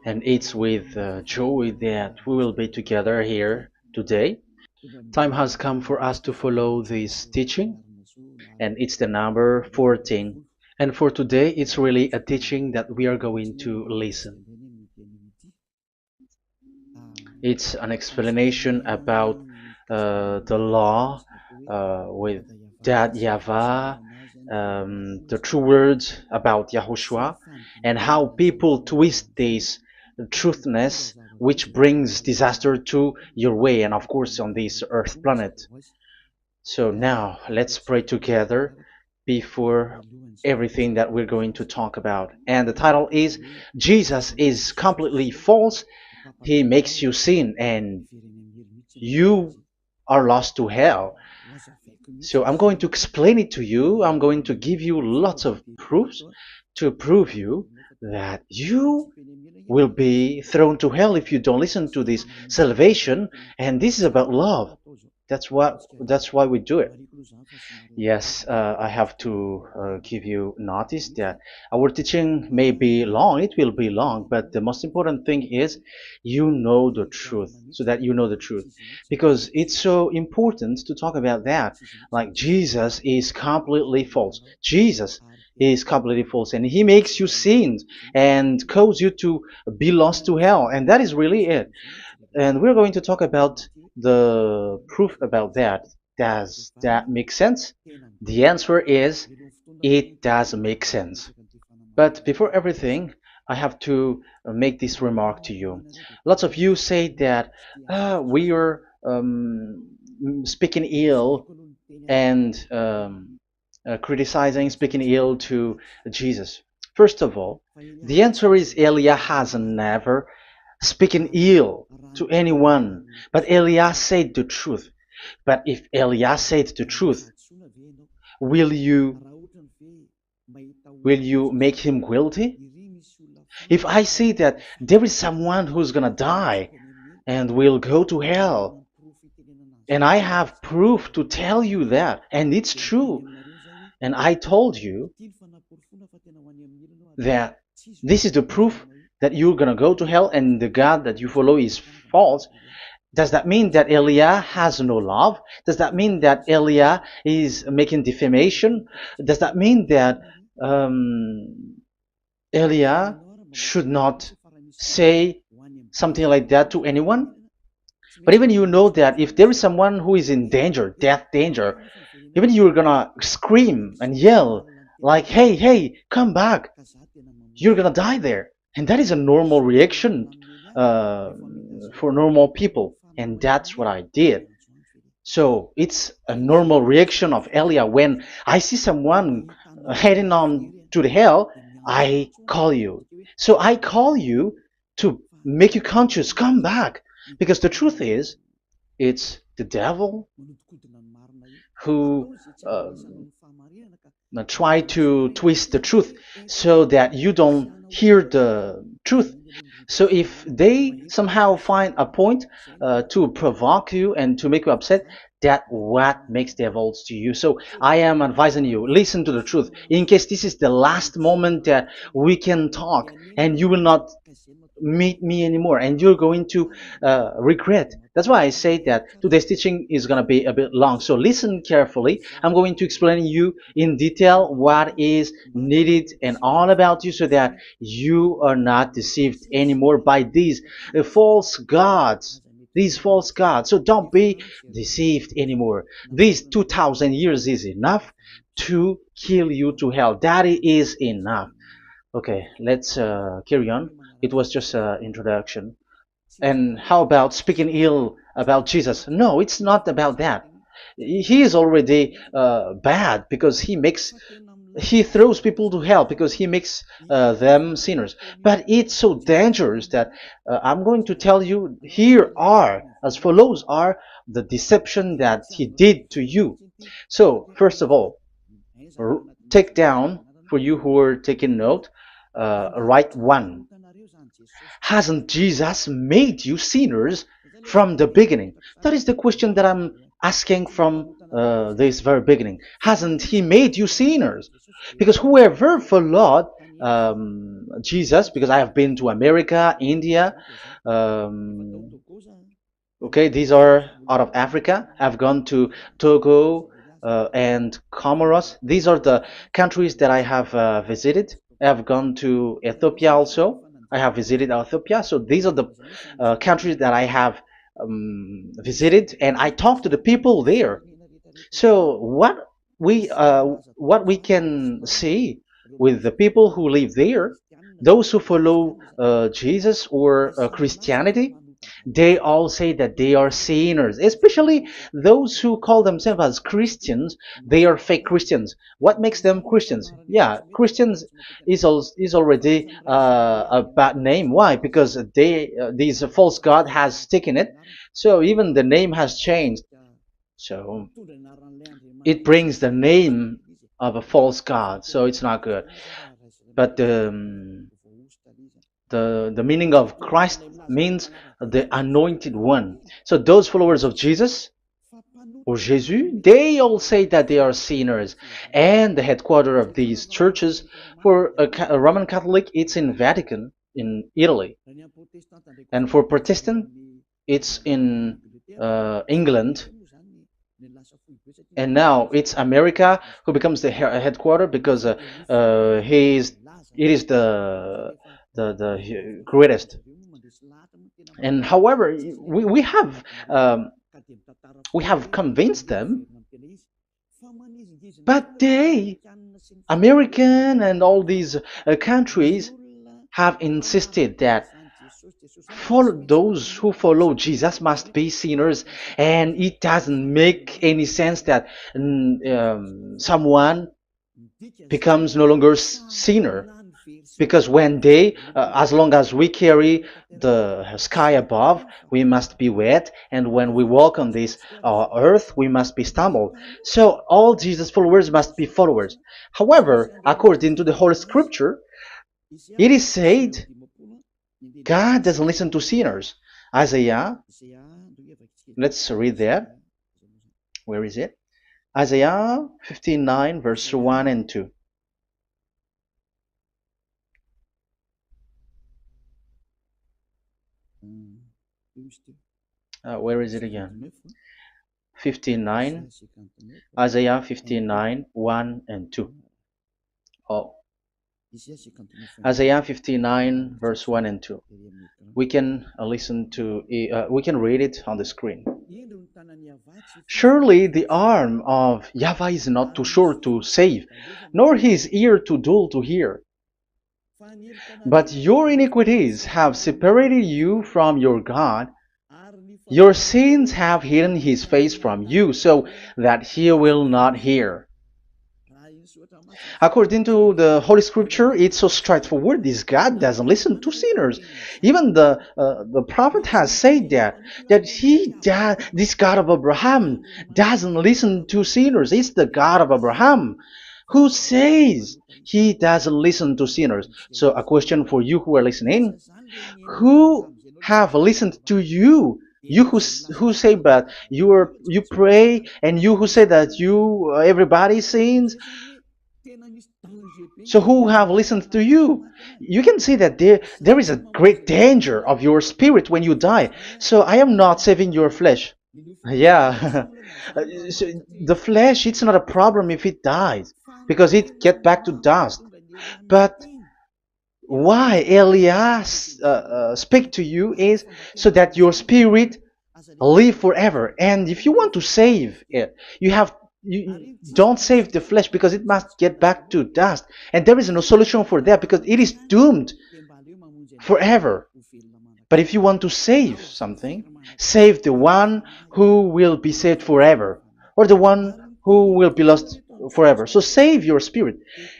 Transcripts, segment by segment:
And it's with joy that we will be together here today. Time has come for us to follow this teaching, and it's the number 14. And for today, it's really a teaching that we are going to listen. It's an explanation about the law with that YAHVAH, the true words about YAHOSHUAH, and how people twist this truthness which brings disaster to your way and of course on this earth planet. So now let's pray together before everything that we're going to talk about. And the title is Jesus is completely false. He makes you sin and you are lost to hell. So I'm going to explain it to you. I'm going to give you lots of proofs to prove you that you will be thrown to hell if you don't listen to this salvation. And this is about love. That's why we do it. Yes, I have to give you notice that our teaching may be long, it will be long, but the most important thing is you know the truth, so that you know the truth. Because it's so important to talk about that. Like Jesus is completely false. Jesus is completely false, and he makes you sin and cause you to be lost to hell, and that is really it. And we're going to talk about the proof about that. Does that make sense? The answer is it does make sense. But before everything, I have to make this remark to you. Lots of you say that we are speaking ill and criticizing, speaking ill to Jesus. First of all, the answer is Elia has never speaking ill to anyone, but Elia said the truth. But if Elia said the truth, will you will you make him guilty? If I say that there is someone who's gonna die and will go to hell, and I have proof to tell you that, and it's true, and I told you that this is the proof that you're gonna go to hell and the God that you follow is false, does that mean that Elia has no love? Does that mean that Elia is making defamation? Does that mean that um, Elia should not say something like that to anyone? But even you know that if there is someone who is in danger, death danger, even you're gonna scream and yell like, "Hey, hey, come back! You're gonna die there." And that is a normal reaction uh, for normal people, and that's what I did. So it's a normal reaction of Elia. When I see someone heading on to the hell, I call you. So I call you to make you conscious, come back. Because the truth is, it's the devil who try to twist the truth so that you don't hear the truth. So if they somehow find a point to provoke you and to make you upset, that what makes devils to you. So I am advising you, listen to the truth. In case this is the last moment that we can talk and you will not meet me anymore and you're going to regret. That's why I say that today's teaching is going to be a bit long, so listen carefully. I'm going to explain you in detail what is needed and all about you so that you are not deceived anymore by false gods these false gods. So don't be deceived anymore. These 2000 years is enough to kill you to hell. That is enough. Okay, let's carry on. It was just an introduction. And how about speaking ill about Jesus? No, it's not about that. He is already bad because he throws people to hell because he makes them sinners. But it's so dangerous that I'm going to tell you here are as follows are the deception that he did to you. So first of all, take down for you who are taking note. Write one. Hasn't Jesus made you sinners from the beginning? That is the question that I'm asking from this very beginning. Hasn't he made you sinners? Because whoever followed Jesus, because I have been to America, India. Um, okay, these are out of Africa. I've gone to Togo and Comoros. These are the countries that I have visited. I've gone to Ethiopia also. I have visited Ethiopia. So these are the countries that I have visited, and I talked to the people there. So what we can see with the people who live there, those who follow Jesus or Christianity, they all say that they are sinners, especially those who call themselves as Christians. They are fake Christians. What makes them Christians? Yeah, Christians is already a bad name. Why? Because these false god has taken it. So even the name has changed. So it brings the name of a false god. So it's not good. But the meaning of Christ means the anointed one. So those followers of Jesus or Jesus, they all say that they are sinners. And the headquarters of these churches for a Roman Catholic, it's in Vatican in Italy, and for Protestant, it's in England. And now it's America who becomes the headquarter because he is it is the greatest. And however, we we have convinced them, but they, American and all these countries, have insisted that for those who follow Jesus must be sinners, and it doesn't make any sense that someone becomes no longer sinner, because when they as long as we carry the sky above, we must be wet, and when we walk on this earth, we must be stumbled. So all Jesus followers must be followers. However, according to the Holy Scripture, it is said God doesn't listen to sinners. Isaiah, let's read that. Where is it? Isaiah 59, verse 1 and 2. Where is it again? 59, Isaiah 59, 1 and 2. Oh, Isaiah 59, verse 1 and 2. We can we can read it on the screen. Surely the arm of Yahweh is not too short to save, nor his ear too dull to hear. But your iniquities have separated you from your God. Your sins have hidden his face from you, so that he will not hear. According to the Holy Scripture, it's so straightforward. This God doesn't listen to sinners. Even the prophet has said that this God of Abraham doesn't listen to sinners. It's the God of Abraham who says he doesn't listen to sinners. So a question for you who are listening: who have listened to you? You who say that you pray, and you who say that you everybody sins. So who have listened to you? You can see that there is a great danger of your spirit when you die. So I am not saving your flesh. Yeah. So the flesh, it's not a problem if it dies, because it get back to dust. But why Elias speak to you is so that your spirit live forever. And if you want to save it, you don't save the flesh, because it must get back to dust, and there is no solution for that because it is doomed forever. But if you want to save something, save the one who will be saved forever, or the one who will be lost forever. So save your spirit.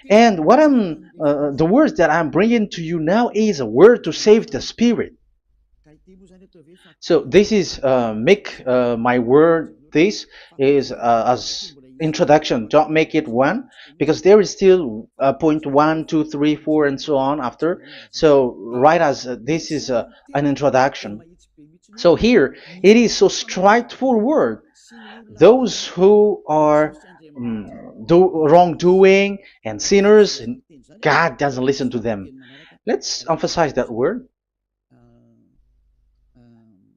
And the words that I'm bringing to you now is a word to save the spirit. So this is make my word. This is as introduction. Don't make it one, because there is still point 1, 2, 3, 4, and so on after. So write as this is an introduction. So here it is so straightforward. Those who are wrongdoing and sinners, and God doesn't listen to them. Let's emphasize that word.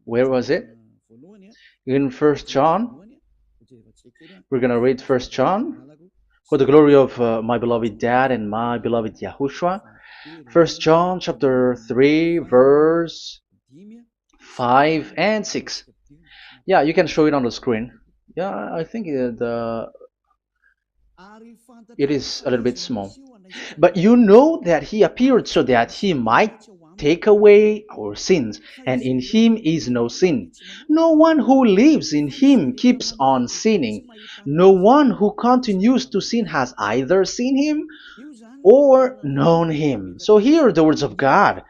Where was it? In First John. We're gonna read First John. For the glory of my beloved Dad and my beloved Yahushua. First John chapter 3 verse 5 and 6. Yeah, you can show it on the screen. Yeah, I think it is a little bit small. But you know that he appeared so that he might take away our sins, and in him is no sin. No one who lives in him keeps on sinning. No one who continues to sin has either seen him or known him. So here the words of God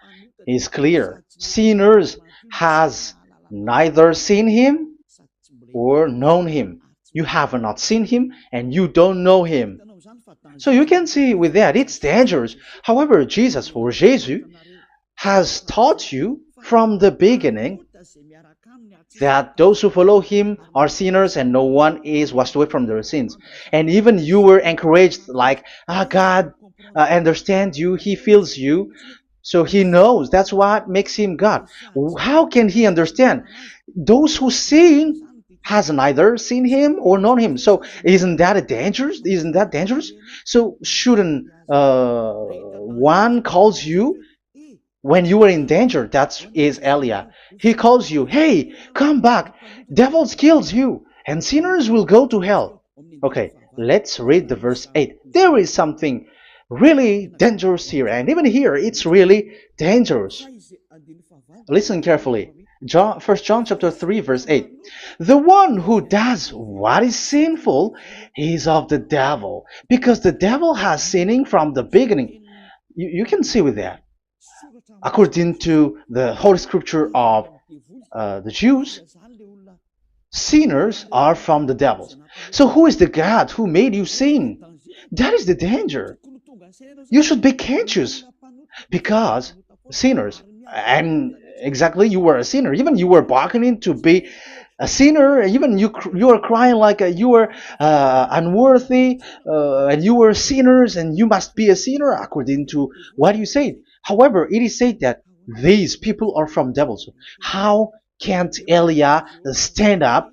is clear. Sinners has neither seen him or known him. You have not seen him and you don't know him. So you can see with that it's dangerous. However, Jesus or Jesus has taught you from the beginning that those who follow him are sinners and no one is washed away from their sins. And even you were encouraged like, God understands you, he feels you, so he knows. That's what makes him God. How can he understand? Those who sin has neither seen him or known him. So isn't that a dangerous? Isn't that dangerous? So shouldn't one calls you when you were in danger? That is Elia. He calls you, hey, come back. Devils kills you, and sinners will go to hell. Okay, let's read the verse 8. There is something really dangerous here, and even here it's really dangerous. Listen carefully. First John chapter 3 verse 8. The one who does what is sinful is of the devil, because the devil has sinning from the beginning. You can see with that. According to the Holy Scripture of the Jews, sinners are from the devils. So who is the God who made you sin? That is the danger. You should be conscious, because sinners, and exactly you were a sinner. Even you were bargaining to be a sinner. Even you were crying like you were unworthy, and you were sinners, and you must be a sinner according to what you said. However, it is said that these people are from devils. How can't Elia stand up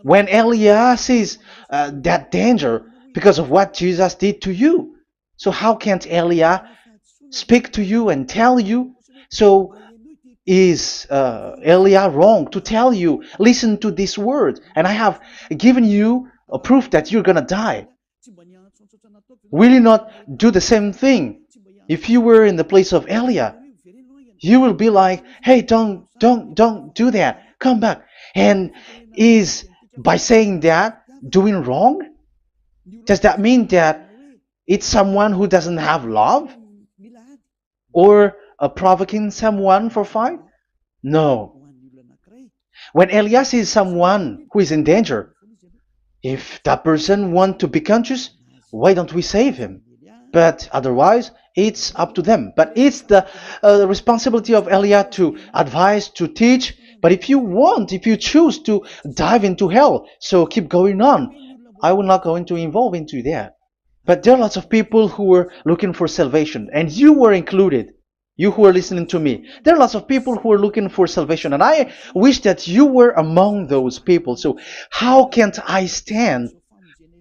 when Elia sees that danger because of what Jesus did to you? So how can't Elia speak to you and tell you? So is Elia wrong to tell you, listen to this word, and I have given you a proof that you're gonna die? Will you not do the same thing? If you were in the place of Elia, you will be like, hey, don't do that. Come back. And is by saying that doing wrong? Does that mean that it's someone who doesn't have love? Or provoking someone for fight? No. When Elias is someone who is in danger, if that person wants to be conscious, why don't we save him? But otherwise, it's up to them. But it's the responsibility of Elia to advise, to teach. But if you choose to dive into hell, so keep going on. I will not go into involve into that. But there are lots of people who were looking for salvation, and you were included. You who are listening to me, there are lots of people who are looking for salvation, and I wish that you were among those people. So how can't I stand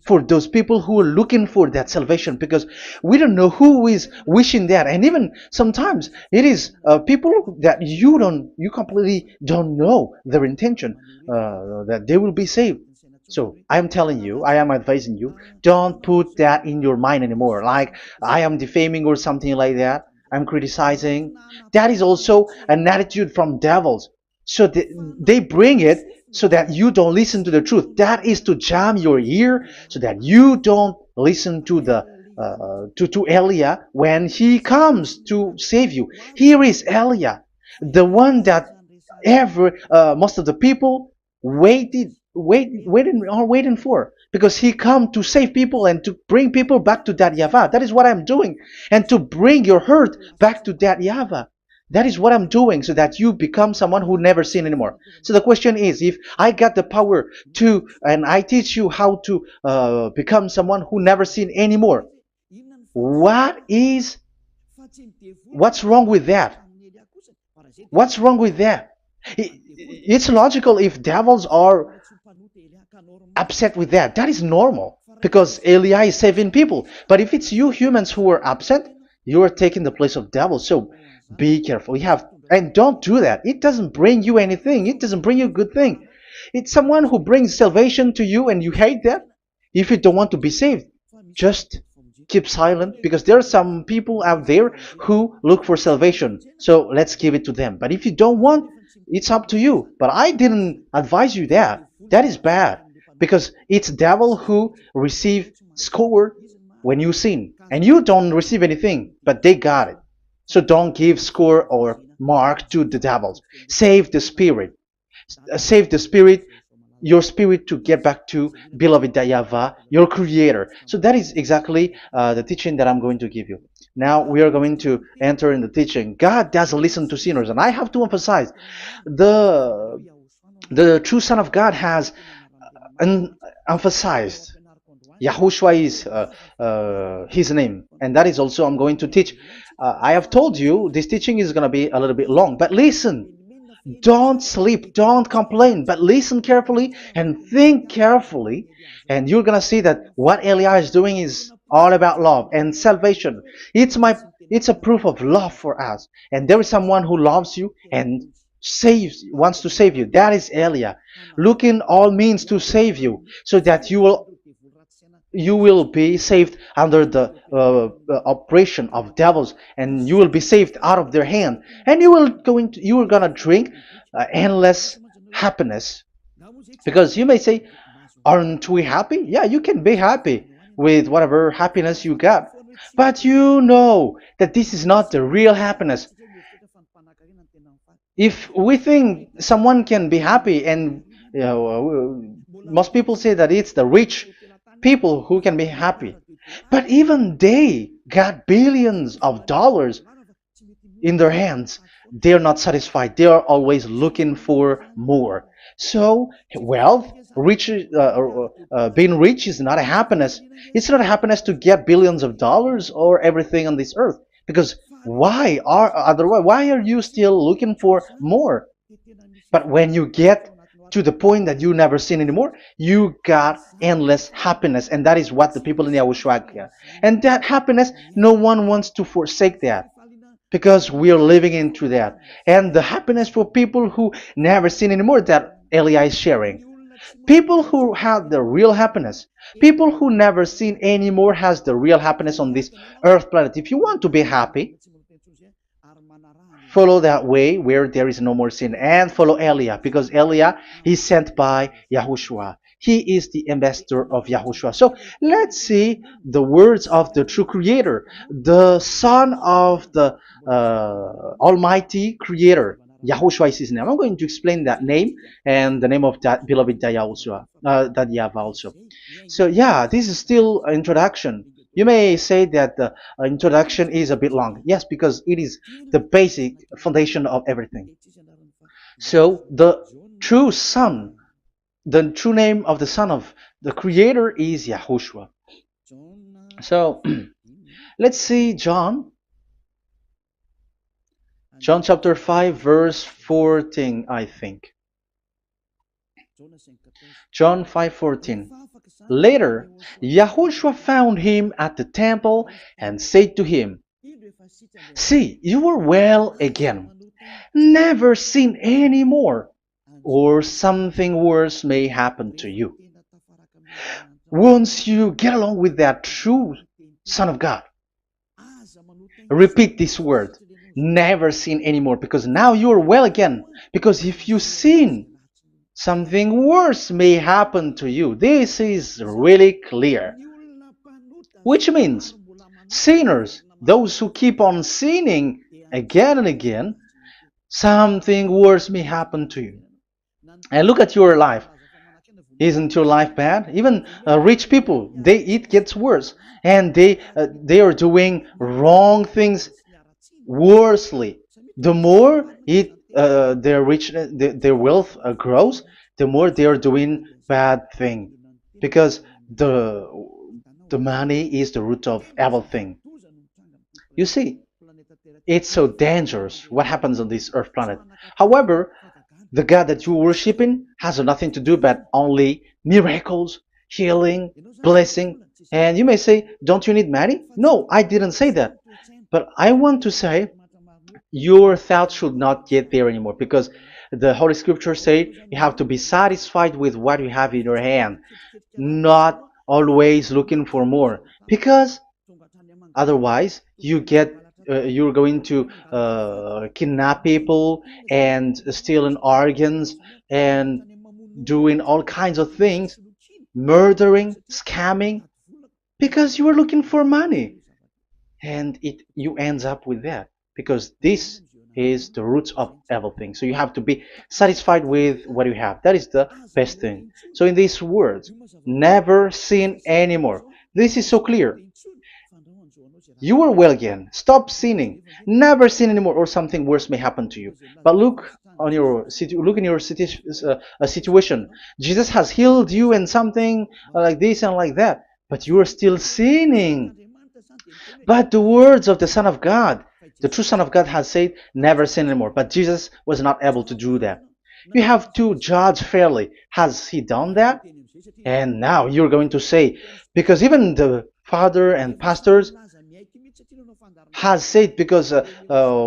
for those people who are looking for that salvation? Because we don't know who is wishing that, and even sometimes it is people that you completely don't know their intention that they will be saved. So I am telling you, I am advising you, don't put that in your mind anymore, like I am defaming or something like that. I'm criticizing. That is also an attitude from devils. So they bring it so that you don't listen to the truth. That is to jam your ear so that you don't listen to the to Elia when he comes to save you. Here is Elia, the one that most of the people waiting for, because he come to save people and to bring people back to that YAHVAH. That is what I'm doing, and to bring your hurt back to that YAHVAH. That is what I'm doing so that you become someone who never sin anymore. So the question is, if I got the power to, and I teach you how to become someone who never sin anymore, what is, what's wrong with that? What's wrong with that? It's logical if devils are upset with that. That is normal because Eli is saving people. But if it's you humans who are upset, you are taking the place of devils. So be careful. You have, and don't do that. It doesn't bring you anything. It doesn't bring you a good thing. It's someone who brings salvation to you and you hate that. If you don't want to be saved, just keep silent because there are some people out there who look for salvation. So let's give it to them. But if you don't want, it's up to you. But I didn't advise you that. That is bad because it's devil who receive score when you sin and you don't receive anything, but they got it. So don't give score or mark to the devils. Save the spirit. Save the spirit, your spirit, to get back to beloved YAHVAH, your creator. So that is exactly the teaching that I'm going to give you. Now we are going to enter in the teaching. God doesn't listen to sinners, and I have to emphasize the true Son of God has emphasized. Yahushua is his name, and that is also I'm going to teach. I have told you this teaching is going to be a little bit long, but listen. Don't sleep, don't complain, but listen carefully and think carefully, and you're gonna see that what Eliah is doing is all about love and salvation. It's a proof of love for us, and there is someone who loves you and wants to save you. That is Eliah, looking all means to save you, so that you will be saved under the oppression of devils, and you will be saved out of their hand, and you are gonna drink endless happiness. Because you may say, aren't we happy? Yeah, you can be happy with whatever happiness you got, but you know that this is not the real happiness. If we think someone can be happy, and most people say that it's the rich people who can be happy, but even they got billions of dollars in their hands, they're not satisfied. They are always looking for more. So wealth, being rich is not a happiness. It's not a happiness to get billions of dollars or everything on this earth. Because why are you still looking for more? But when you get to the point that you never sin anymore, you got endless happiness, and that is what the people in YAHOSHUAH get. And that happiness, no one wants to forsake that because we are living into that. And the happiness for people who never sin anymore that Elia is sharing. People who have the real happiness, people who never sin anymore has the real happiness on this earth planet. If you want to be happy, follow that way where there is no more sin, and follow Elia, because Elia is sent by Yahushua. He is the ambassador of Yahushua. So let's see the words of the true creator, the son of the almighty creator. Yahushua is his name. I'm going to explain that name and the name of that beloved Yahushua, that YAHVAH also. So yeah, this is still an introduction. You may say that the introduction is a bit long. Yes, because it is the basic foundation of everything. So the true son, the true name of the son of the creator is Yahushua. So let's see John chapter 5 verse 14, I think. John 5:14. Later, Yahushua found him at the temple and said to him, "See, you are well again. Never sin any more, or something worse may happen to you." Once you get along with that true Son of God, repeat this word. Never sin anymore, because now you are well again. Because if you sin, something worse may happen to you. This is really clear. Which means sinners, those who keep on sinning again and again, something worse may happen to you. And look at your life. Isn't your life bad? Even rich people, it gets worse, and they are doing wrong things worsely. The more their richness, their wealth grows, the more they are doing bad thing, because the the money is the root of everything. You see, it's so dangerous what happens on this earth planet. However, the God that you're worshiping has nothing to do but only miracles, healing, blessing. And you may say, don't you need money? No, I didn't say that. But I want to say your thoughts should not get there anymore, because the Holy Scripture say you have to be satisfied with what you have in your hand, not always looking for more, because otherwise you're going to kidnap people and stealing organs and doing all kinds of things, murdering, scamming, because you are looking for money, and it you ends up with that, because this is the roots of everything. So you have to be satisfied with what you have. That is the best thing. So in these words, never sin anymore. This is so clear. You are well again. Stop sinning. Never sin anymore, or something worse may happen to you. But look in your situation. Jesus has healed you and something like this and like that, but you are still sinning. But the words of the Son of God, the true Son of God, has said, never sin anymore. But Jesus was not able to do that. You have to judge fairly. Has he done that? And now you're going to say, because even the father and pastors has said, because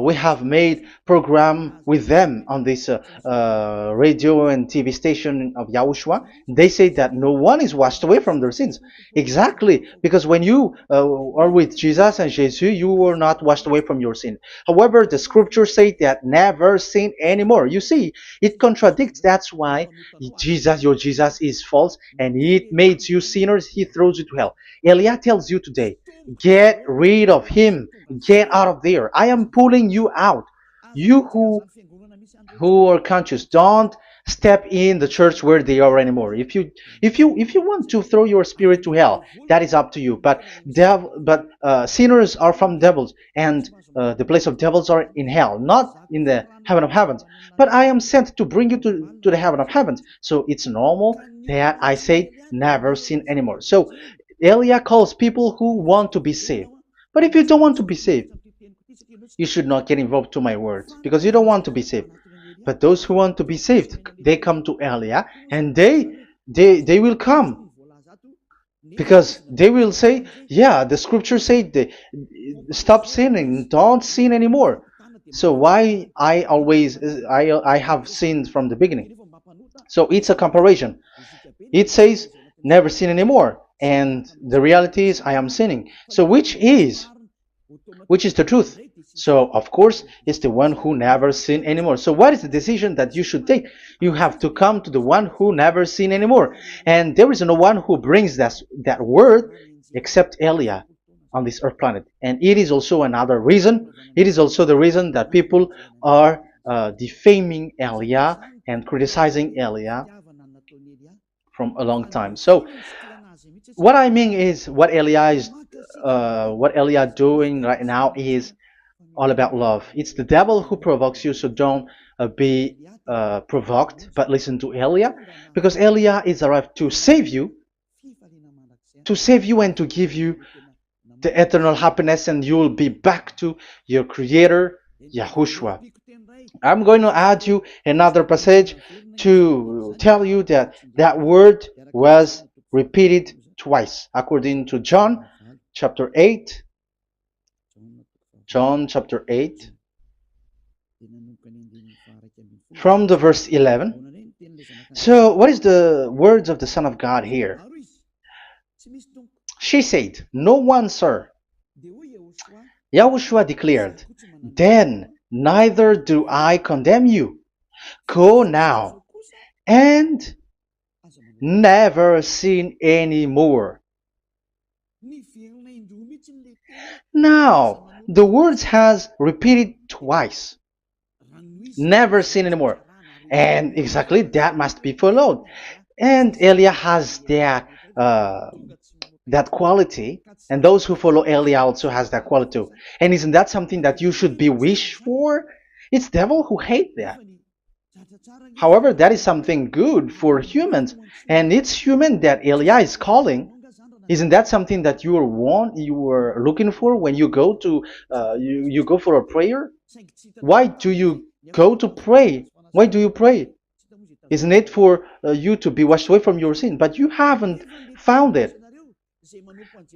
we have made program with them on this radio and TV station of Yahushua. They say that no one is washed away from their sins. Exactly, because when you are with Jesus and Jesus, you were not washed away from your sin. However, the scriptures say that never sin anymore. You see, it contradicts. That's why your Jesus is false, and it makes you sinners. He throws you to hell. Elia tells you today, get rid of him. Get out of there. I am pulling you out. You who are conscious, don't step in the church where they are anymore. If you want to throw your spirit to hell, that is up to you. But sinners are from devils, and the place of devils are in hell, not in the heaven of heavens. But I am sent to bring you to the heaven of heavens. So it's normal that I say never sin anymore. So Elia calls people who want to be saved. But if you don't want to be saved, you should not get involved to my words, because you don't want to be saved. But those who want to be saved, they come to Elia, and they will come, because they will say, yeah, the scriptures say they, stop sinning, don't sin anymore. So why I have sinned from the beginning? So it's a comparison. It says never sin anymore, and the reality is I am sinning. So which is the truth? So, of course, it's the one who never sinned anymore. So, what is the decision that you should take? You have to come to the one who never sinned anymore. And there is no one who brings that word except Elia on this earth planet. And it is also another reason. It is also the reason that people are defaming Elia and criticizing Elia from a long time. So, what I mean is what Elia doing right now is all about love. It's the devil who provokes you, so don't be provoked, but listen to Elia, because Elia is arrived to save you and to give you the eternal happiness, and you will be back to your Creator, Yahushua. I'm going to add you another passage to tell you that that word was repeated twice, according to chapter 8, John chapter 8, from the verse 11. So, what is the words of the Son of God here? She said, no one, sir. Yahushua declared, then neither do I condemn you. Go now and never sin anymore. Now, the words has repeated twice. Never sin anymore. And exactly that must be followed. And Elia has that quality, and those who follow Elia also has that quality too. And isn't that something that you should be wish for? It's devil who hate that. However, that is something good for humans, and it's human that Elia is calling. Isn't that something that you were looking for when you go to you go for a prayer? Why do you go to pray? Why do you pray? Isn't it for you to be washed away from your sin? But you haven't found it.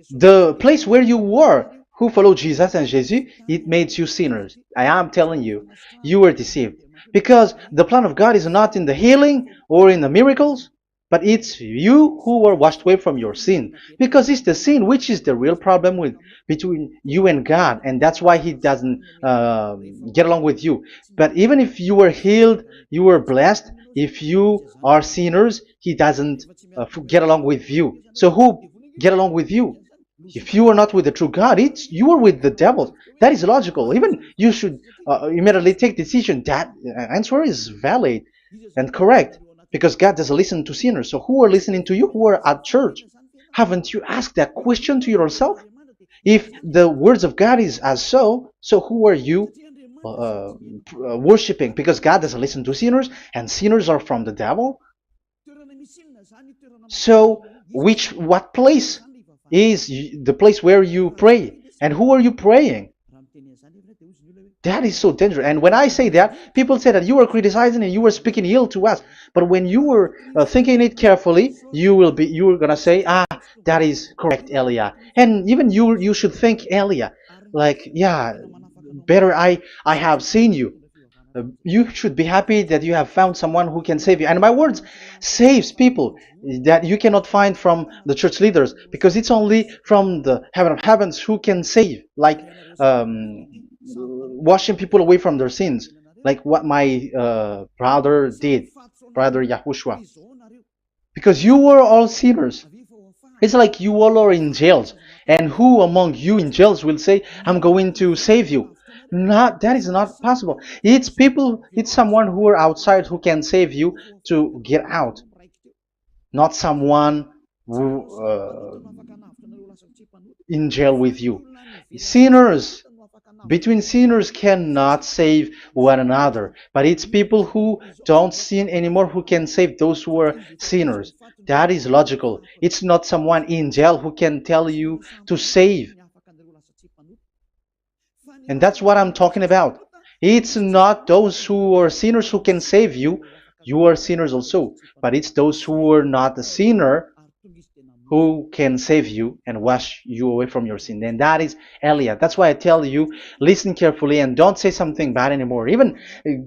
The place where you were, who followed Jesus and Jesus, it made you sinners. I am telling you, you were deceived. Because the plan of God is not in the healing or in the miracles, but it's you who were washed away from your sin. Because it's the sin which is the real problem with between you and God, and that's why He doesn't get along with you. But even if you were healed, you were blessed. If you are sinners, He doesn't get along with you. So who get along with you? If you are not with the true God, it's you are with the devil. That is logical. Even you should immediately take decision. That answer is valid and correct because God doesn't listen to sinners. So who are listening to you? Who are at church? Haven't you asked that question to yourself? If the words of God is as so who are you worshiping? Because God doesn't listen to sinners, and sinners are from the devil. So, what place is the place where you pray, and who are you praying? That is so dangerous. And when I say that, people say that you are criticizing and you are speaking ill to us. But when you were thinking it carefully, you are gonna say, that is correct, Elia. And even you should think, Elia, like, yeah, better I have seen you. You should be happy that you have found someone who can save you. And my words saves people that you cannot find from the church leaders because it's only from the heaven of heavens who can save, like washing people away from their sins, like what my brother did, brother Yahushua. Because you were all sinners. It's like you all are in jails. And who among you in jails will say, I'm going to save you? Not that is not possible. It's people, it's someone who are outside who can save you to get out, not someone who in jail with you. Sinners between sinners cannot save one another, but it's people who don't sin anymore who can save those who are sinners. That is logical. It's not someone in jail who can tell you to save. And that's what I'm talking about. It's not those who are sinners who can save you. You are sinners also. But it's those who are not a sinner who can save you and wash you away from your sin. And that is Elia. That's why I tell you, listen carefully and don't say something bad anymore. Even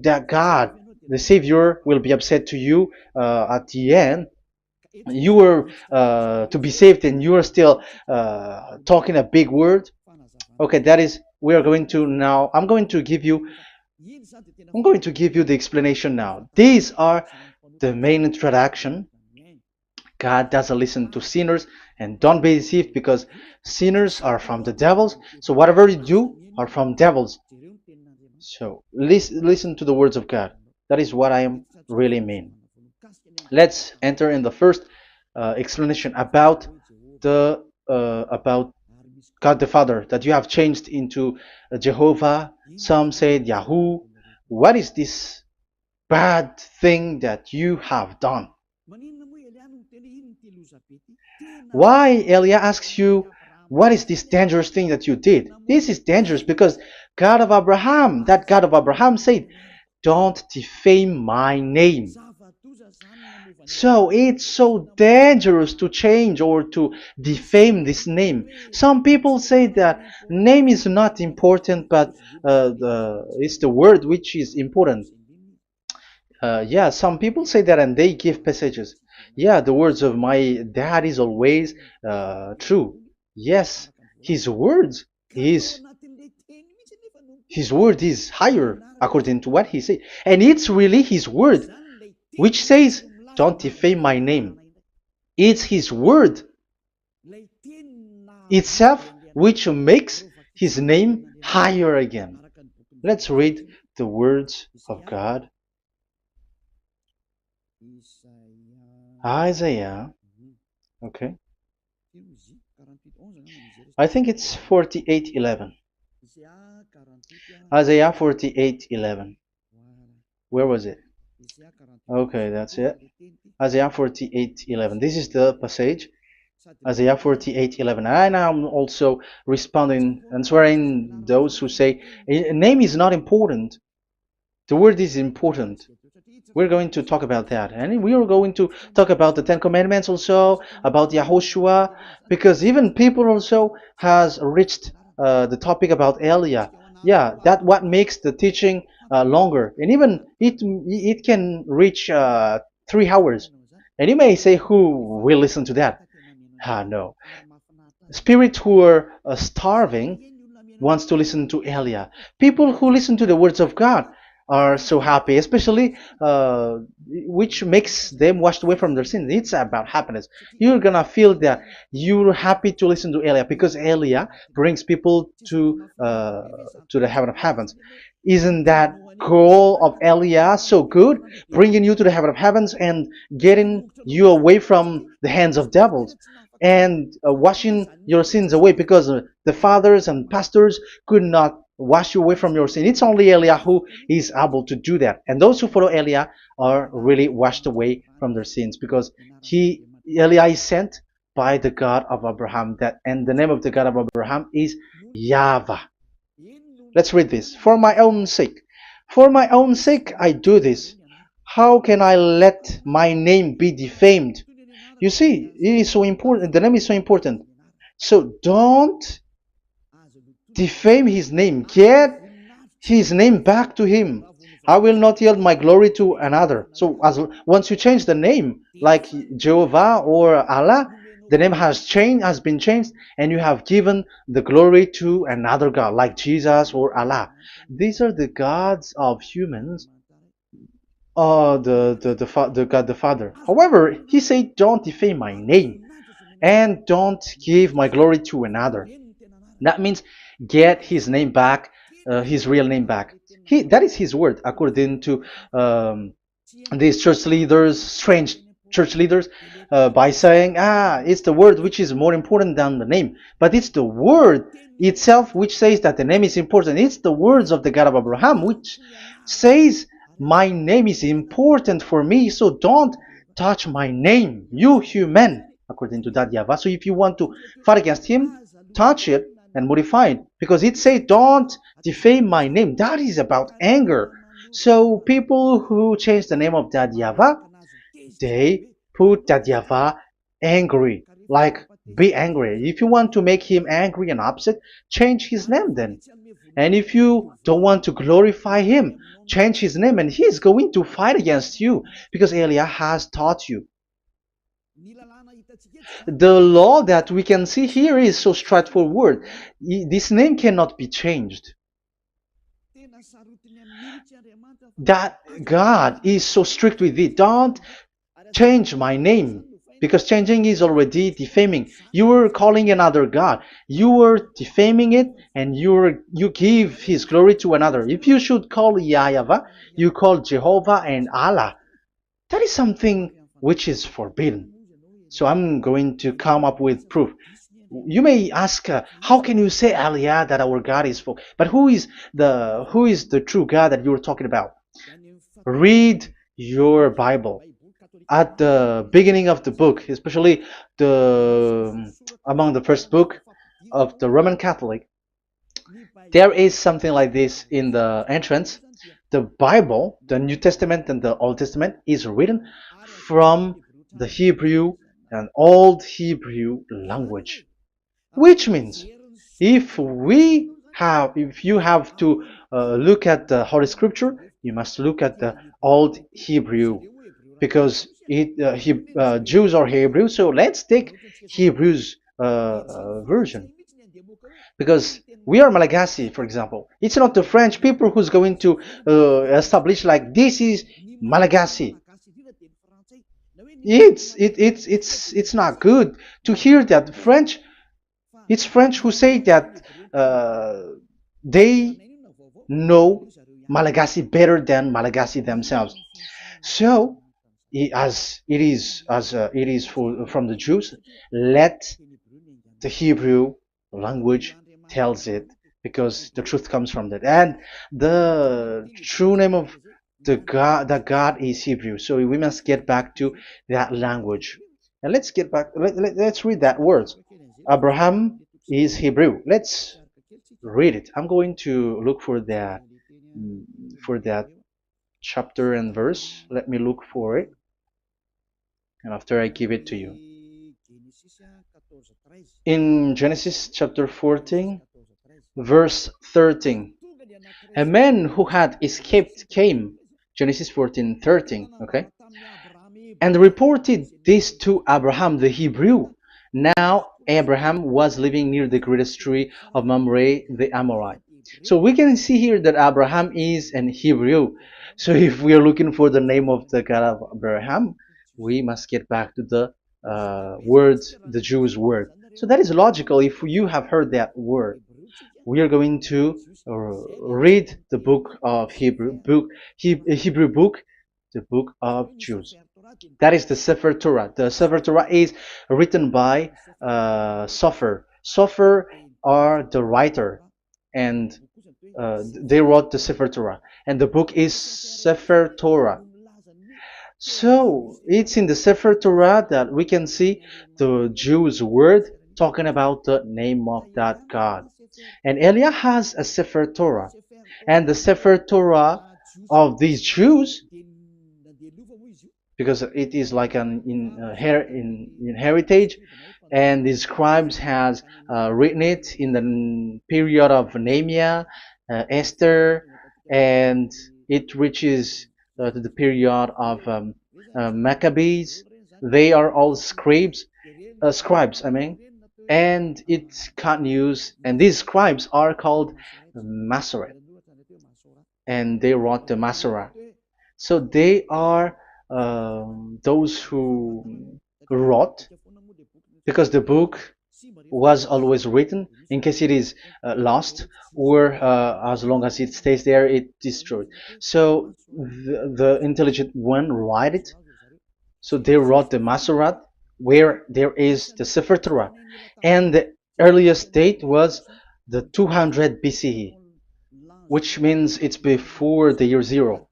that God, the Savior, will be upset to you at the end. You were to be saved and you are still talking a big word. Okay, that is, we are going to now, I'm going to give you the explanation now. These are the main introduction. God doesn't listen to sinners, and don't be deceived because sinners are from the devils. So whatever you do are from devils. So listen to the words of God. That is what I am really mean. Let's enter in the first explanation about the about God the Father that you have changed into Jehovah. Some said Yahoo. What is this bad thing that you have done? Why Elia asks you, what is this dangerous thing that you did? This is dangerous because God of Abraham, that God of Abraham said, don't defame my name. So it's so dangerous to change or to defame this name. Some people say that name is not important, but it's the word which is important. Yeah, some people say that and they give passages. Yeah, the words of my dad is always true. Yes, his words is his word is higher according to what he said. And it's really his word which says, don't defame my name. It's his word itself which makes his name higher again. Let's read the words of God. Isaiah. Okay. I think it's 48:11. Isaiah 48:11. Where was it? Okay, that's it. Isaiah 48:11. This is the passage. Isaiah 48:11. And I'm also responding, answering those who say a name is not important. The word is important. We're going to talk about that, and we are going to talk about the Ten Commandments also, about Yahushua, because even people also has reached the topic about Elia. Yeah, that what makes the teaching longer, and even it can reach 3 hours. And you may say, who will listen to that? Ah, no. Spirits who are starving wants to listen to Elia. People who listen to the words of God are so happy, especially which makes them washed away from their sins. It's about happiness. You're gonna feel that you're happy to listen to Elia because Elia brings people to the heaven of heavens. Isn't that goal of Elia so good, bringing you to the heaven of heavens and getting you away from the hands of devils? And washing your sins away because the fathers and pastors could not wash you away from your sin. It's only Elia who is able to do that. And those who follow Elia are really washed away from their sins because Elia is sent by the God of Abraham. And the name of the God of Abraham is YAHVAH. Let's read this. For my own sake. For my own sake I do this. How can I let my name be defamed? You see, it is so important. The name is so important. So don't defame his name. Get his name back to him. I will not yield my glory to another. So once you change the name, like Jehovah or Allah, the name has been changed, and you have given the glory to another God, like Jesus or Allah. These are the gods of humans, the God the Father. However, he said, "Don't defame my name, and don't give my glory to another." That means get his name back, his real name back. That is his word, according to these church leaders, strange church leaders, by saying, it's the word which is more important than the name. But it's the word itself which says that the name is important. It's the words of the God of Abraham which says, my name is important for me, so don't touch my name, you human, according to that YAHVAH. So if you want to fight against him, touch it and modify it, because it says, don't defame my name. That is about anger. So people who change the name of that YAHVAH, they put that YAHVAH angry, like be angry. If you want to make him angry and upset, change his name then. And if you don't want to glorify him, change his name, and he's going to fight against you, because Elia has taught you. The law that we can see here is so straightforward. This name cannot be changed. That God is so strict with it. Don't change my name, because changing is already defaming. You are calling another God. You are defaming it, and you give his glory to another. If you should call YAHVAH, you call Jehovah and Allah. That is something which is forbidden. So I'm going to come up with proof. You may ask, how can you say, Aliyah, that our God is full? But who is the true God that you're talking about? Read your Bible. At the beginning of the book, especially among the first book of the Roman Catholic, there is something like this in the entrance. The Bible, the New Testament and the Old Testament, is written from the Hebrew and Old Hebrew language, which means if you have to look at the Holy Scripture, you must look at the Old Hebrew, because Jews are Hebrew. So let's take Hebrew's version, because we are Malagasy, for example. It's not the French people who's going to establish like this is Malagasy. It's not good to hear that French. It's French who say that they know Malagasy better than Malagasy themselves. So, as it is from the Jews, let the Hebrew language tells it, because the truth comes from that. And the true name of the God is Hebrew. So we must get back to that language. And let's get back. Let's read that word. Abraham is Hebrew. Let's read it. I'm going to look for that chapter and verse. Let me look for it, and after I give it to you. In Genesis chapter 14, verse 13, a man who had escaped came, Genesis 14:13, okay, and reported this to Abraham the Hebrew. Now Abraham was living near the greatest tree of Mamre the Amorite. So we can see here that Abraham is an Hebrew. So if we are looking for the name of the God of Abraham, we must get back to the word, the Jews' word. So that is logical. If you have heard that word, we are going to read the book of Hebrew book, the book of Jews. That is the Sefer Torah. The Sefer Torah is written by Sofer. Sofer are the writer, and they wrote the Sefer Torah, and the book is Sefer Torah. So it's in the Sefer Torah that we can see the Jews' word talking about the name of that God. And Elia has a Sefer Torah, and the Sefer Torah of these Jews, because it is like an in heritage, and the scribes has written it in the period of Nehemiah, Esther, and it reaches to the period of Maccabees. They are all scribes, I mean, and it continues, and these scribes are called Masoret, and they wrote the Masorah. So they are those who wrote, because the book was always written in case it is lost, or as long as it stays there, it destroyed. So the intelligent one write it. So they wrote the Masorat, where there is the Sefer Torah, and the earliest date was the 200 BCE, which means it's before the year zero.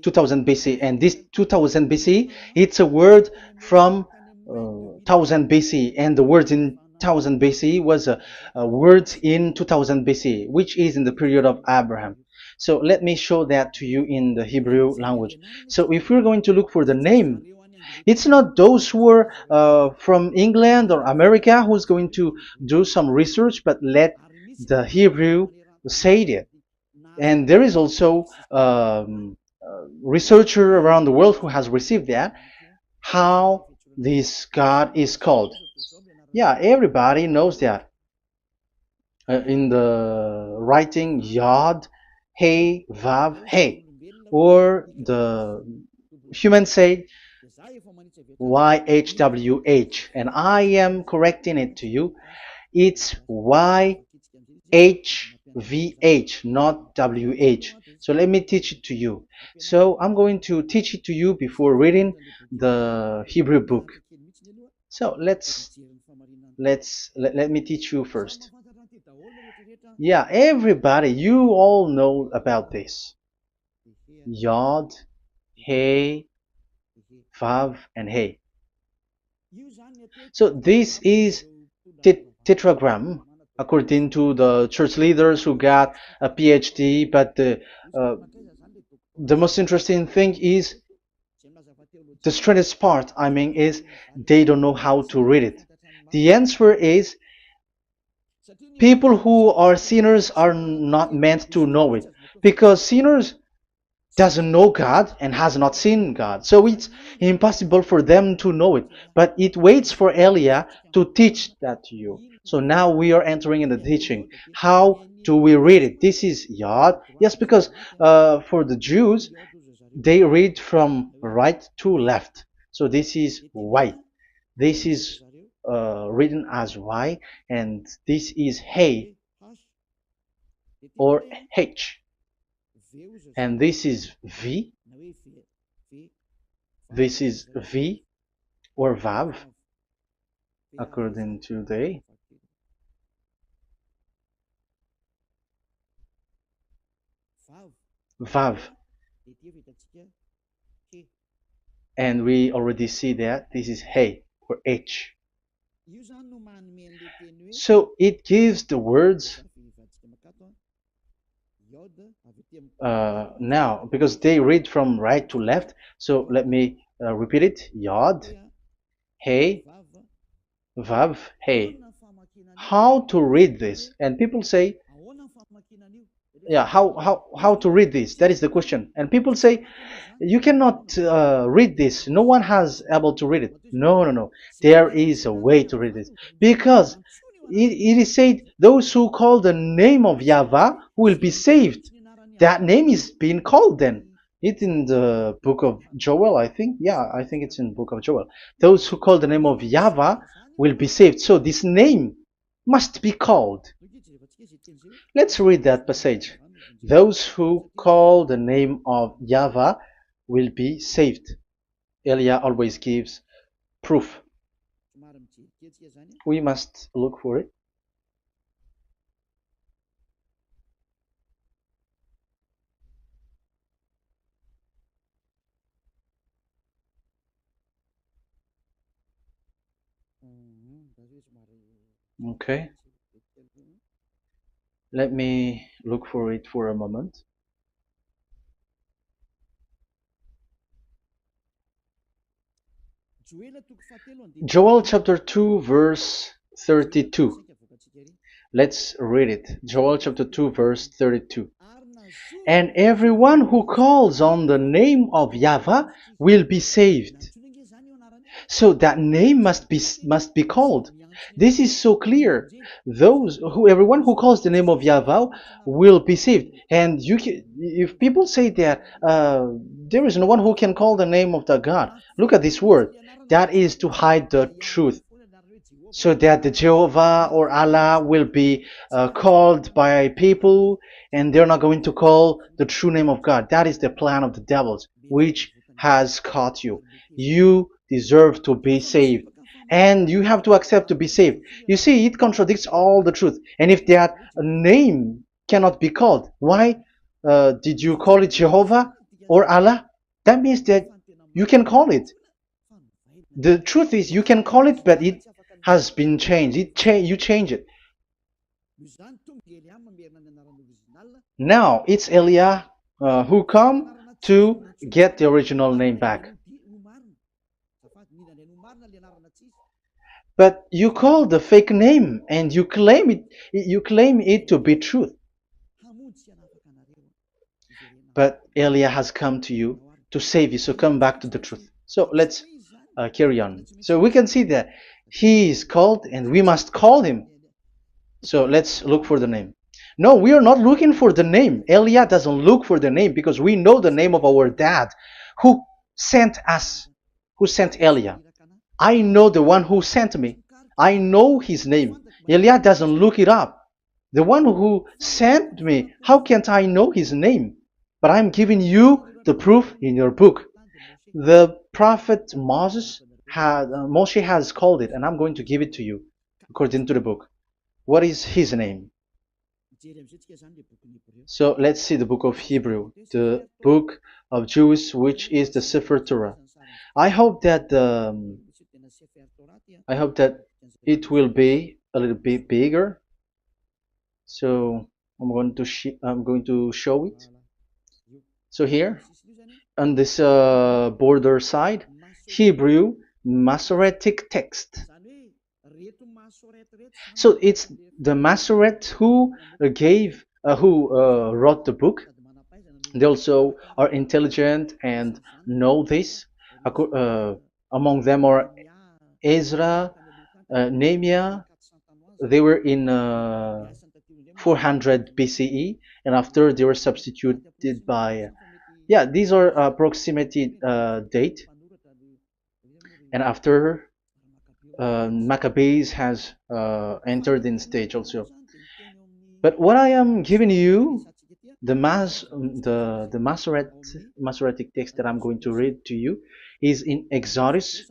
2000 BC, and this 2000 BC, it's a word from 1000 BC, and the word in 1000 BC was a word in 2000 BC, which is in the period of Abraham. So let me show that to you in the Hebrew language. So if we're going to look for the name, it's not those who are from England or America who's going to do some research, but let the Hebrew say it. And there is also researcher around the world who has received that, how this God is called. Yeah, everybody knows that. In the writing Yod, Hey, Vav, Hey, or the human say YHWH, and I am correcting it to you. It's YHVH, not WH. So let me teach it to you. So I'm going to teach it to you before reading the Hebrew book. So let me teach you first. Yeah, everybody, you all know about this. Yod, Hey, Vav, and Hey. So this is tetragram, according to the church leaders who got a PhD. But the most interesting thing is, the strangest part, I mean, is they don't know how to read it. The answer is, people who are sinners are not meant to know it, because sinners doesn't know God and has not seen God. So it's impossible for them to know it. But it waits for Elia to teach that to you. So now we are entering in the teaching. How do we read it? This is Yod. Yes, because for the Jews, they read from right to left. So this is Y. This is written as Y, and this is Hey or H. And this is V. This is V or Vav, according to they. Vav. And we already see that this is Hey or H. So it gives the words now because they read from right to left. So let me repeat it. Yod, Hey, Vav, Hey. How to read this? And people say, yeah, how to read this? That is the question. And people say, you cannot read this. No one has able to read it. No, no, no. There is a way to read this because it is said, those who call the name of Yahweh will be saved. That name is being called then. It's in the book of Joel, I think. Yeah, I think it's in the book of Joel. Those who call the name of Yahweh will be saved. So this name must be called. Let's read that passage. Those who call the name of Yahweh will be saved. Elia always gives proof. We must look for it. Okay. Let me look for it for a moment. Joel chapter 2 verse 32. Let's read it. Joel chapter 2 verse 32. And everyone who calls on the name of Yahweh will be saved. So that name must be called. This is so clear. Everyone who calls the name of Yahweh will be saved. And if people say that there is no one who can call the name of the God, look at this word. That is to hide the truth, so that the Jehovah or Allah will be called by people, and they're not going to call the true name of God. That is the plan of the devils, which has caught you. You deserve to be saved, and you have to accept to be saved. You see, it contradicts all the truth. And if that name cannot be called, why did you call it Jehovah or Allah? That means that you can call it. The truth is, you can call it, but it has been changed. You change it. Now it's Elia who come to get the original name back. But you call the fake name and you claim it to be truth. But Elia has come to you to save you, so come back to the truth. So let's carry on. So we can see that he is called and we must call him. So let's look for the name. No, we are not looking for the name. Elia doesn't look for the name because we know the name of our dad who sent us, who sent Elia. I know the one who sent me. I know his name. Elia doesn't look it up. The one who sent me, how can't I know his name? But I'm giving you the proof in your book. The prophet Moshe has called it, and I'm going to give it to you according to the book. What is his name? So let's see the book of Hebrew, the book of Jews, which is the Sefer Torah. I hope that it will be a little bit bigger. So I'm going to show it. So here on this border side, Hebrew Masoretic text. So it's the Masoret who wrote the book. They also are intelligent and know this. Among them are Ezra, Nehemiah. They were in 400 BCE, and after they were substituted by, these are proximity date, and after Maccabees has entered in stage also. But what I am giving you, the Masoretic text that I'm going to read to you, is in Exodus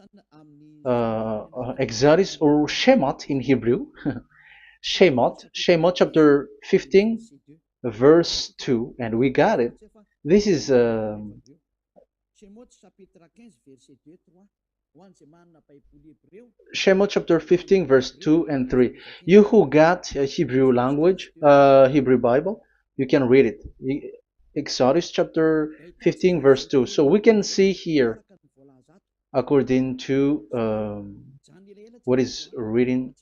or Shemot in Hebrew. Shemot chapter 15 verse 2, and we got it. This is Shemot chapter 15, verse 2 and 3. You who got a Hebrew language, Hebrew Bible, you can read it. Exodus chapter 15, verse 2. So we can see here, according to what is reading.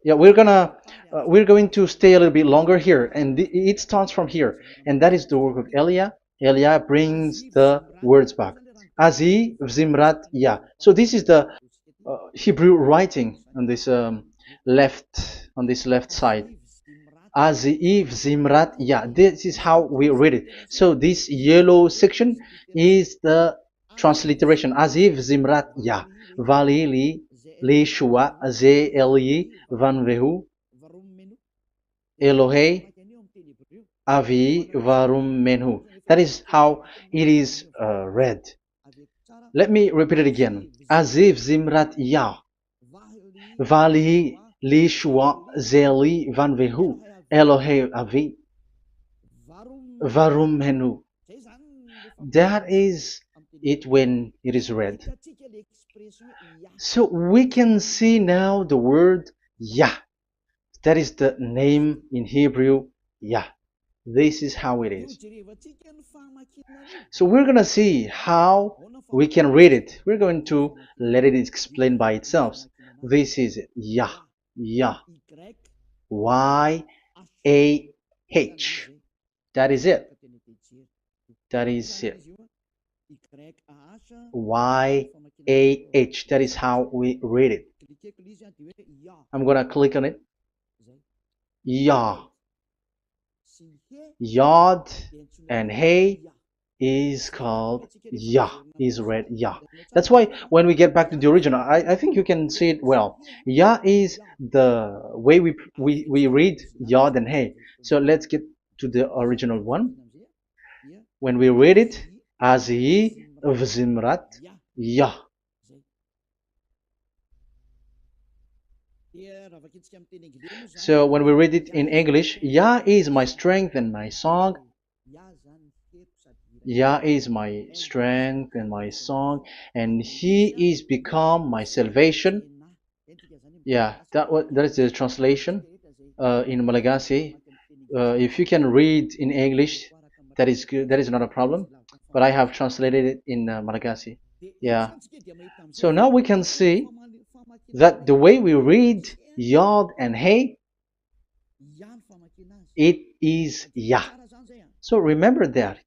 Yeah, we're going to stay a little bit longer here, and it starts from here, and that is the work of Eliah. Eliah brings the words back. Azi Zimrat Ya. So this is the Hebrew writing on this left side. Aziv Zimrat Ya. This is how we read it. So this yellow section is the transliteration. Aziv Zimrat Ya. Valili li Shua Ze Eli Van Vehu Elohei Avi Varum Menhu. That is how it is read. Let me repeat it again. Aziv Zimrat Ya. Vali li Shua Zeli Van Vehu Elohei Avi Varum Menhu. That is it when it is read. So we can see now the word Yah. That is the name in Hebrew, Yah. This is how it is. So we're going to see how we can read it. We're going to let it explain by itself. This is Yah, Yah, Y-A-H. That is it. That is it. Y-A-H. That is how we read it. I'm going to click on it. Yah. Yod and Hey is called Yah, is read Yah. That's why when we get back to the original, I think you can see it well. Yah is the way we read Yod and Hey. So let's get to the original one. When we read it, Azi Vzimrat Yah. So when we read it in English, Yah is my strength and my song. Yah is my strength and my song, and He is become my salvation. Yeah, that is the translation in Malagasy. If you can read in English, that is good. That is not a problem. But I have translated it in Malagasy. Yeah. So now we can see that the way we read Yod and Hey, it is Yah. So remember that.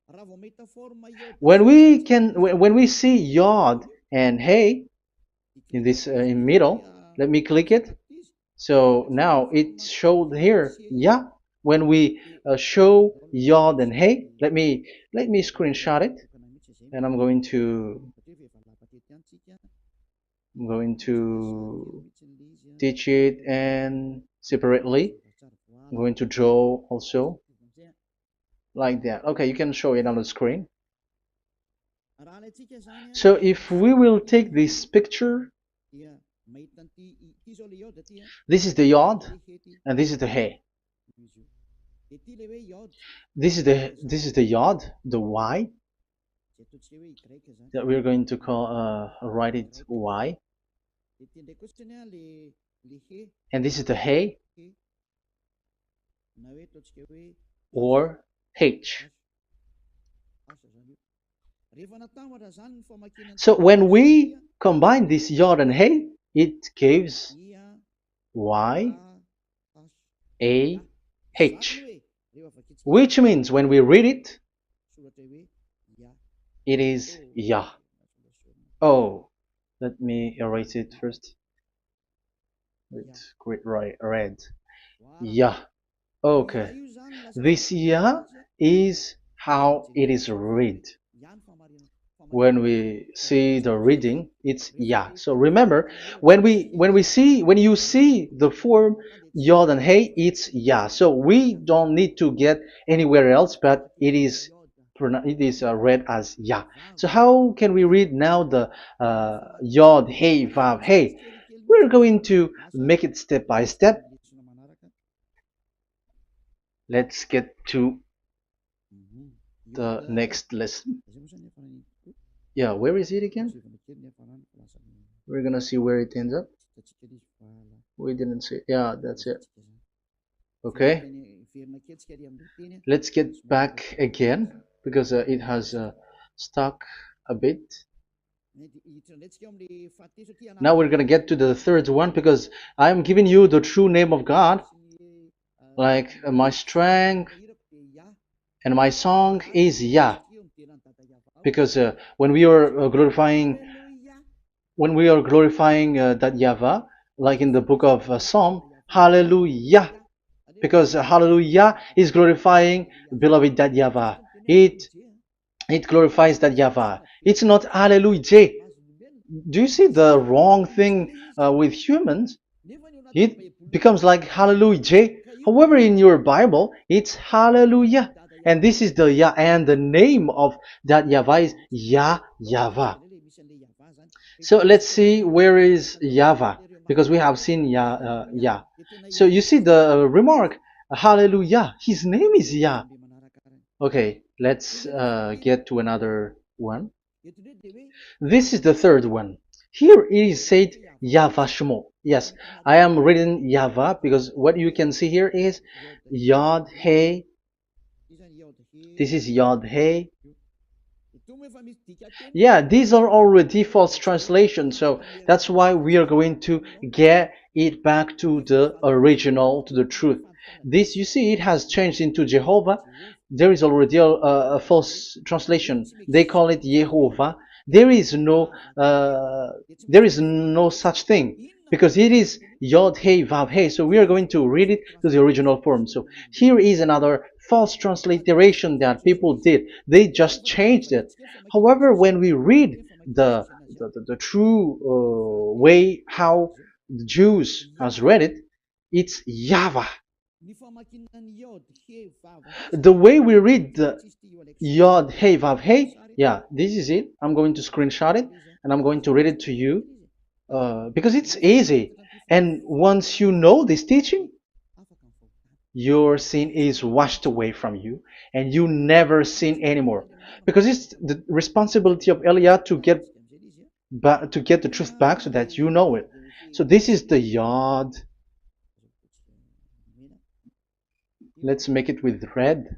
When we see Yod and Hey in this in middle, let me click it. So now it showed here, yeah. When we show Yod and Hey, let me screenshot it, and I'm going to teach it and separately. I'm going to draw also like that. Okay, you can show it on the screen. So if we will take this picture, this is the Yod and this is the Hey. This is the Yod, the Y, that we're going to call write it Y. And this is the Hey or H. So when we combine this Yod and Hey, it gives Y A H, which means when we read it, it is Yah. Oh, let me erase it first with great red. Yah. Okay, this Yah is how it is read. When we see the reading, it's Yah. So remember, when you see the form Yod and Hey, it's Yah. So we don't need to get anywhere else, but it is read as Yah. So how can we read now the Yod, Hey, Vav, Hey? We're going to make it step by step. Let's get to the next lesson. Yeah, where is it again? We're gonna see where it ends up. We didn't see. Yeah, that's it. Okay, let's get back again because it has stuck a bit. Now we're gonna get to the third one because I'm giving you the true name of God, like my strength and my song is Yah, because when we are glorifying that YAHVAH, like in the book of Psalm, Hallelujah, because Hallelujah is glorifying beloved that YAHVAH. It glorifies that YAHVAH. It's not Hallelujah. Do you see the wrong thing with humans? It becomes like Hallelujah. However, in your Bible, it's Hallelujah. And this is the Yah, and the name of that YAHVAH is YAHVAH. So let's see where is YAHVAH, because we have seen Yah. So you see the remark, Hallelujah. His name is Yah. Okay, let's get to another one. This is the third one. Here it is said YAHVAH. Yes, I am reading YAHVAH because what you can see here is Yod Hey. This is Yod Hey. Yeah, these are already false translations, so that's why we are going to get it back to the original, to the truth. This, you see, it has changed into Jehovah. There is already a false translation. They call it Yehovah. There is no such thing because it is Yod Hey Vav Hey. So we are going to read it to the original form. So here is another false transliteration that people did. They just changed it. However, when we read the true way how the Jews has read it, it's YAHVAH. The way we read the Yod Hey Vav Hey, yeah, this is it. I'm going to screenshot it and I'm going to read it to you because it's easy. And once you know this teaching, your sin is washed away from you and you never sin anymore. Because it's the responsibility of Eliah to get the truth back so that you know it. So this is the Yod. Let's make it with red.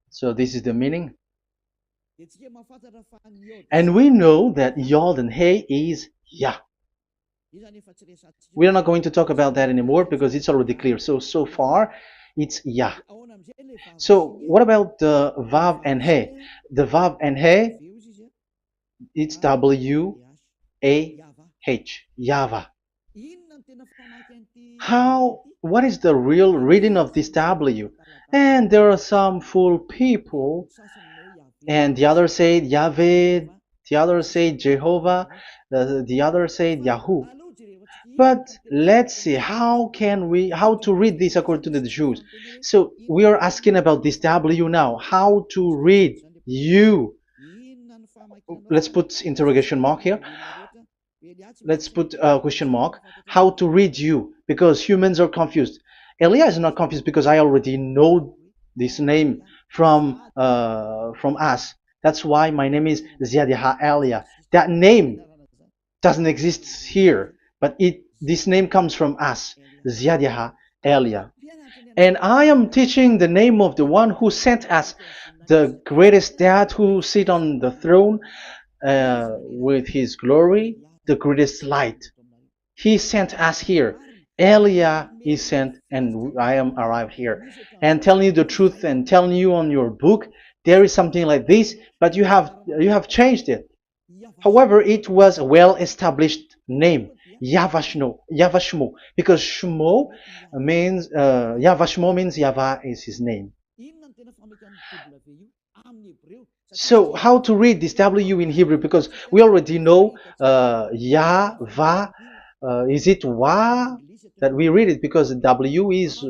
So this is the meaning. And we know that Yod and Hey is Yah. We are not going to talk about that anymore because it's already clear. So far, it's Yah. So what about the Vav and Hey? The Vav and Hey, it's W-A-H, YAHVAH. What is the real reading of this W? And there are some fool people, and the others say Yahweh, the others say Jehovah, the others say Yahoo. But let's see how to read this according to the Jews. So we are asking about this W now. How to read you? Let's put interrogation mark here. Let's put a question mark. How to read you? Because humans are confused. Eliah is not confused because I already know this name from us. That's why my name is Ziadiha Eliah. That name doesn't exist here, but this name comes from us, Ziadiha Eliah. And I am teaching the name of the one who sent us, the greatest dad who sit on the throne with his glory, the greatest light. He sent us here. Eliah is sent, and I am arrived here. And telling you the truth and telling you on your book, there is something like this, but you have changed it. However, it was a well-established name, YAHVAH, because Shmo means YAHVAH means YAHVAH is his name. So how to read this W in Hebrew? Because we already know YAHVAH. Is it Wa that we read it? Because the W is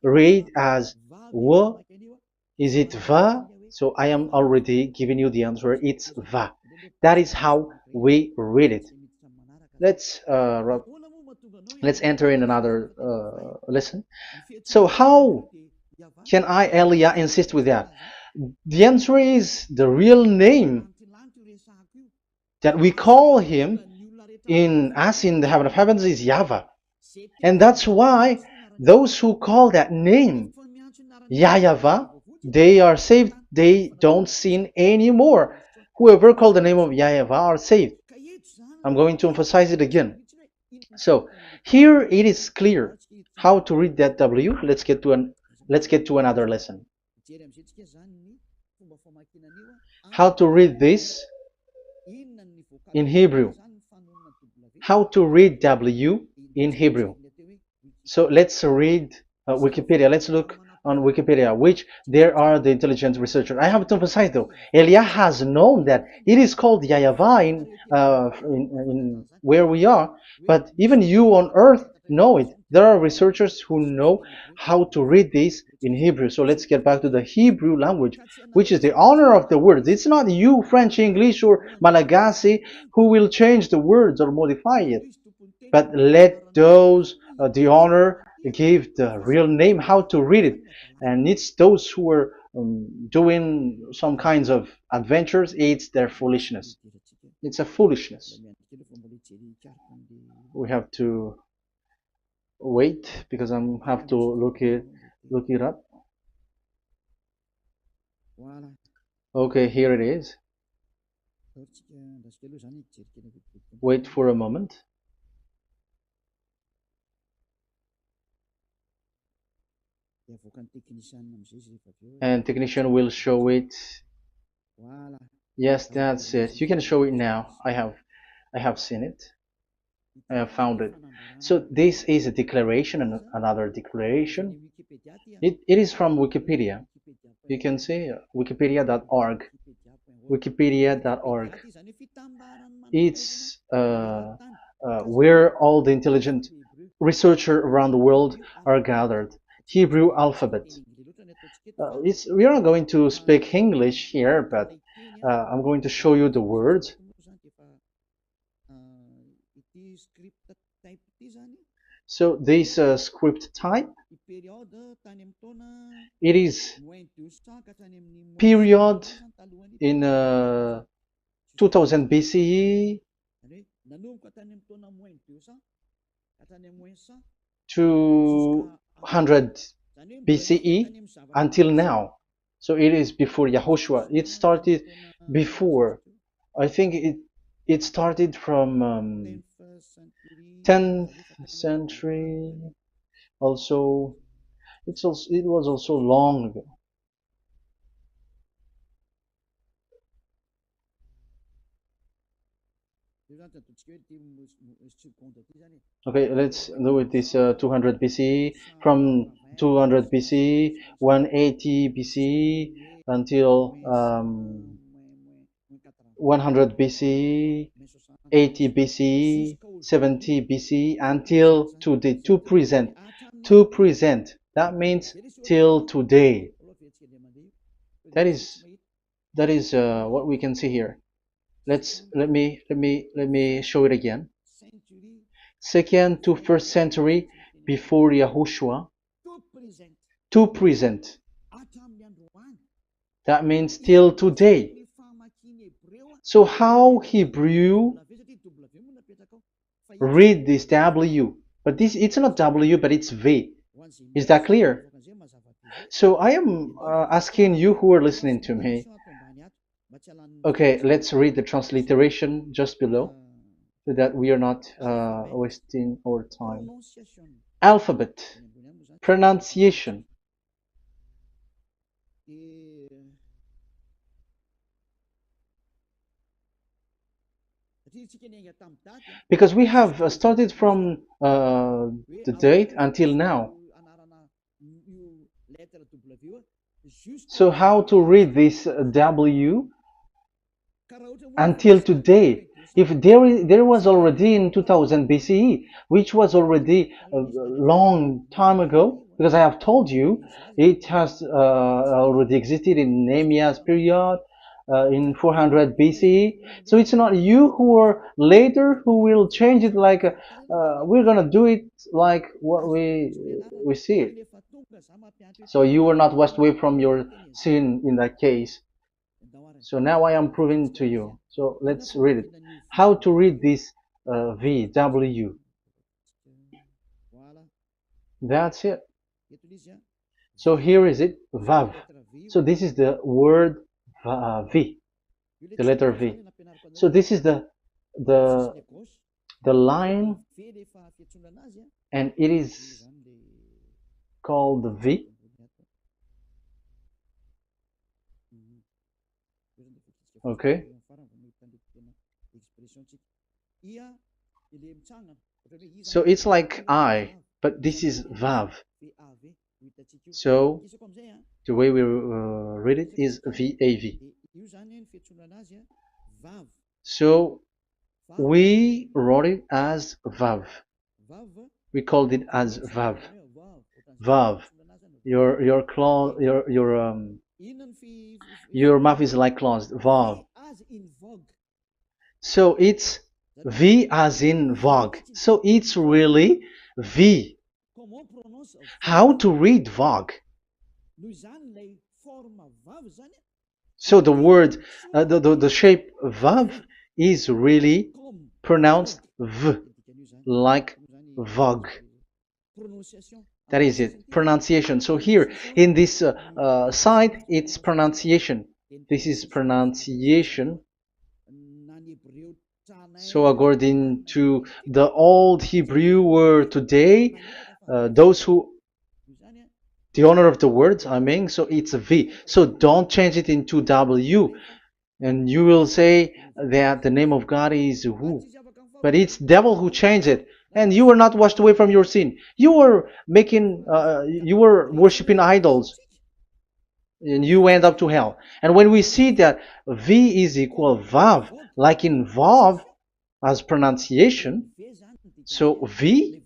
read as W. Is it Va? So I am already giving you the answer. It's Va. That is how we read it. Let's enter in another lesson. So how can I, Eliah, insist with that? The answer is the real name that we call him in as in the heaven of heavens is YAHVAH. And that's why those who call that name YAHVAH, they are saved. They don't sin anymore. Whoever called the name of YAHVAH are saved. I'm going to emphasize it again. So here it is clear how to read that W. Let's get to another lesson. How to read this in Hebrew. How to read W in Hebrew. So let's read Wikipedia. Let's look on Wikipedia, which there are the intelligent researchers. I have to emphasize though, Elia has known that it is called YAHVAH in where we are, but even you on earth know it. There are researchers who know how to read this in Hebrew. So let's get back to the Hebrew language, which is the honor of the words. It's not you, French, English, or Malagasy, who will change the words or modify it. But let those the honor give the real name how to read it, and it's those who are doing some kinds of adventures. It's their foolishness. It's a foolishness. We have to wait because I have to look it up. Okay, here it is. Wait for a moment. And technician will show it. Yes, that's it. You can show it now. I have seen it. I have found it. So this is a declaration and another declaration. It is from Wikipedia. You can see wikipedia.org. Wikipedia.org. It's where all the intelligent researchers around the world are gathered. Hebrew alphabet. We are not going to speak English here, but I'm going to show you the words. So this script type, it is period in 2000 BCE to 100 BCE until now. So it is before Yahushua. It started before. I think it started from 10th century. Also, it was also long ago. Okay, let's do it this 200 BCE, from 200 BCE, 180 BCE until 100 BCE, 80 BCE, 70 BCE until today, to present. To present. That means till today. That is what we can see here. Let me show it again. Second to first century before Yahushua. To present. That means till today. So how Hebrew read this W? But it's not W, but it's V. Is that clear? So I am asking you who are listening to me. Okay, let's read the transliteration just below, so that we are not wasting our time. Alphabet, pronunciation. Because we have started from the date until now. So how to read this W until today? If there was already in 2000 BCE, which was already a long time ago, because I have told you it has already existed in Nehemiah's period, in 400 BCE. So it's not you who are later who will change it, like we're gonna do it like what we see it. So you were not washed away from your sin in that case. So now I am proving to you. So let's read it. How to read this V, W. That's it. So here is it, Vav. So this is the word V, the letter V. So this is the the line, and it is called the V. Okay. So it's like I, but this is Vav. So the way we read it is VAV. So we wrote it as Vav. We called it as Vav. Vav. Your claw, your mouth is like claws. Vav. So it's V as in Vogue. So it's really V. How to read Vogue? So the word, the shape Vav is really pronounced V, like Vogue. That is it, pronunciation. So here in this side, it's pronunciation. This is pronunciation. So according to the old Hebrew word today, those who, the owner of the words, I mean, so it's a V. So don't change it into W. And you will say that the name of God is who? But it's devil who changed it. And you were not washed away from your sin. You were you were worshiping idols. And you went up to hell. And when we see that V is equal Vav, like in Vav, as pronunciation, so V,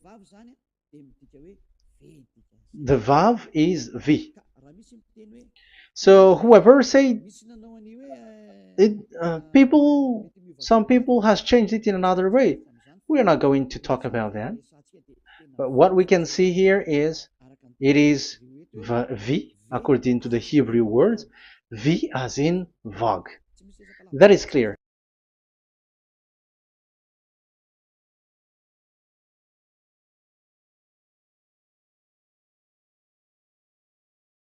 the Vav is V. So whoever say it, some people has changed it in another way. We are not going to talk about that. But what we can see here is it is V according to the Hebrew words, V as in Vogue. That is clear.